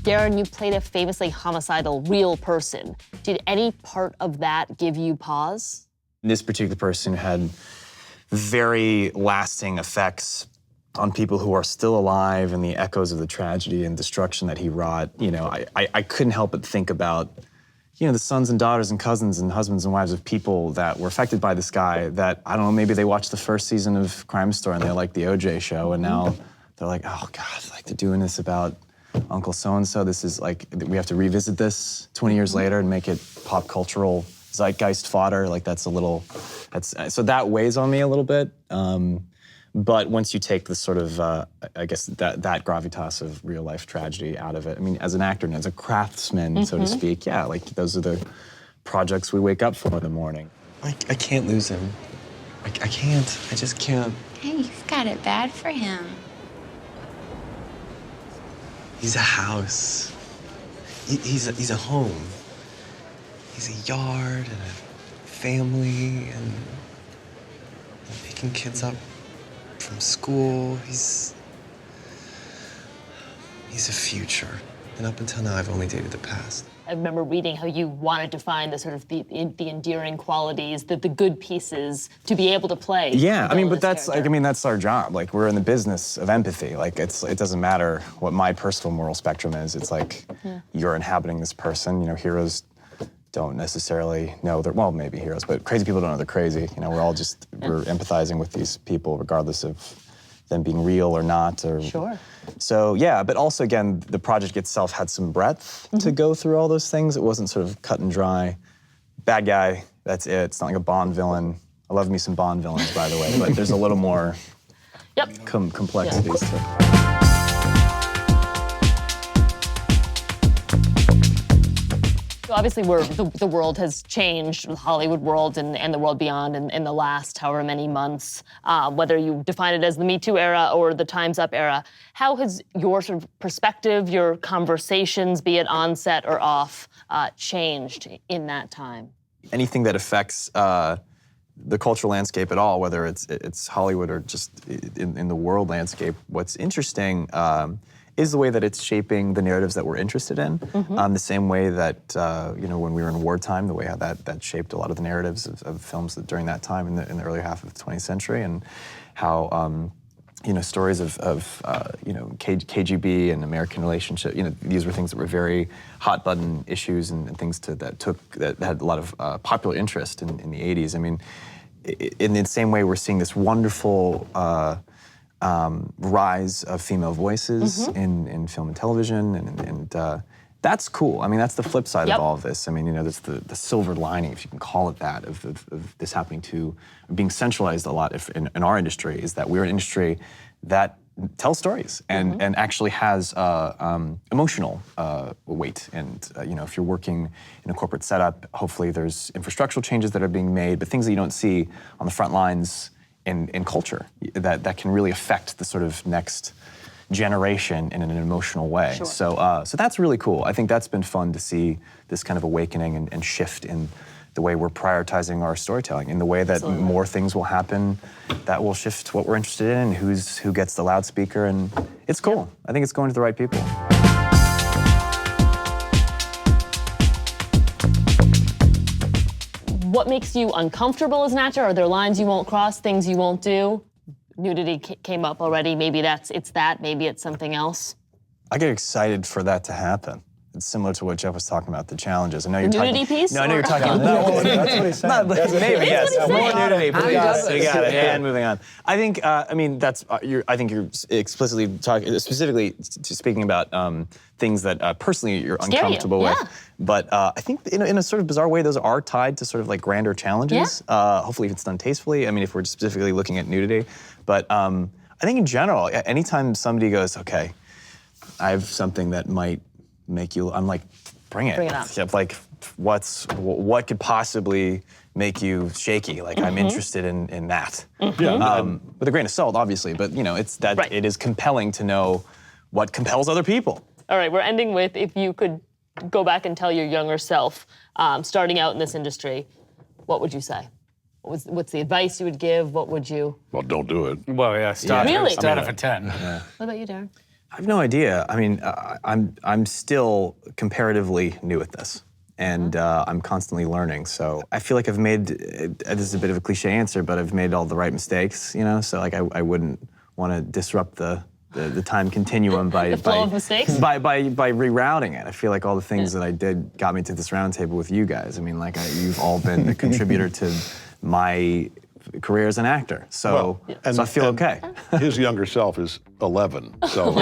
Darren, you played a famously homicidal real person. Did any part of that give you pause? This particular person had very lasting effects on people who are still alive, and the echoes of the tragedy and destruction that he wrought. You know, I couldn't help but think about, you know, the sons and daughters and cousins and husbands and wives of people that were affected by this guy that, I don't know, maybe they watched the first season of Crime Story and they liked the OJ show, and now they're like, oh God, like they're doing this about Uncle so-and-so. This is like, we have to revisit this 20 years later and make it pop cultural zeitgeist fodder. Like that's a little, so that weighs on me a little bit. But once you take the sort of, I guess, that gravitas of real life tragedy out of it, I mean, as an actor and as a craftsman, so to speak, yeah, like those are the projects we wake up for in the morning. I can't lose him. I can't. I just can't. Hey, you've got it bad for him. He's a house. He's a home. He's a yard and a family and picking kids up from school. He's a future. And up until now, I've only dated the past. I remember reading how you wanted to find the sort of the endearing qualities, the good pieces to be able to play. Yeah, I mean, but that's like, I mean, that's our job. Like, we're in the business of empathy. Like, it doesn't matter what my personal moral spectrum is. It's like you're inhabiting this person. You know, heroes don't necessarily know they're, well, maybe heroes, but crazy people don't know they're crazy. You know, we're all just, we're empathizing with these people regardless of them being real or not. Or, sure. So, yeah, but also, again, the project itself had some breadth to go through all those things. It wasn't sort of cut and dry. Bad guy, that's it. It's not like a Bond villain. I love me some Bond villains, by the way, but there's a little more complexities to it. Obviously, the world has changed, the Hollywood world and the world beyond in the last however many months, whether you define it as the Me Too era or the Time's Up era. How has your sort of perspective, your conversations, be it on set or off, changed in that time? Anything that affects the cultural landscape at all, whether it's Hollywood or just in the world landscape, what's interesting is the way that it's shaping the narratives that we're interested in. The same way that, you know, when we were in wartime, the way how that shaped a lot of the narratives of films during that time in the early half of the 20th century, and how, you know, stories of you know, KGB and American relationship, you know, these were things that were very hot button issues and things that had a lot of popular interest in the 80s. I mean, in the same way, we're seeing this wonderful rise of female voices in film and television, and that's cool. I mean, that's the flip side of all of this. I mean, you know, there's the silver lining, if you can call it that, of this happening to, being centralized a lot in our industry, is that we're an industry that tells stories and actually has emotional weight. And, you know, if you're working in a corporate setup, hopefully there's infrastructural changes that are being made, but things that you don't see on the front lines in culture that can really affect the sort of next generation in an emotional way. Sure. So that's really cool. I think that's been fun to see, this kind of awakening and shift in the way we're prioritizing our storytelling, in the way that more things will happen that will shift what we're interested in, who gets the loudspeaker, and it's cool. I think it's going to the right people. What makes you uncomfortable as an actor? Are there lines you won't cross, things you won't do? Nudity came up already. Maybe it's that, maybe it's something else. I get excited for that to happen. It's similar to what Jeff was talking about, the challenges. I know you're talking. Nudity piece? No, I know you're talking. No, that's what he's saying. Maybe, yes. More nudity, please. We got it. And moving on. I think, I mean, that's. I think you're explicitly talking, specifically speaking about things that personally you're uncomfortable with. But I think in a sort of bizarre way, those are tied to sort of like grander challenges. Hopefully, if it's done tastefully. I mean, if we're specifically looking at nudity, but I think in general, anytime somebody goes, okay, I have something that might make you, I'm like, bring it. Bring it up. Like, what could possibly make you shaky? Like, I'm interested in that. With a grain of salt, obviously, but you know, it's that it is compelling to know what compels other people. All right, we're ending with, if you could go back and tell your younger self, starting out in this industry, what would you say? What's the advice you would give? What would you? Well, don't do it. Well, yeah, start off at 10. What about you, Darren? I have no idea. I mean, I'm still comparatively new at this, and I'm constantly learning. So I feel like I've made, this is a bit of a cliche answer, but I've made all the right mistakes, you know? So like I wouldn't want to disrupt the time continuum by The flow of mistakes? by rerouting it. I feel like all the things that I did got me to this roundtable with you guys. I mean, like you've all been a contributor to my career as an actor. So, so I feel okay. His younger self is 11, so.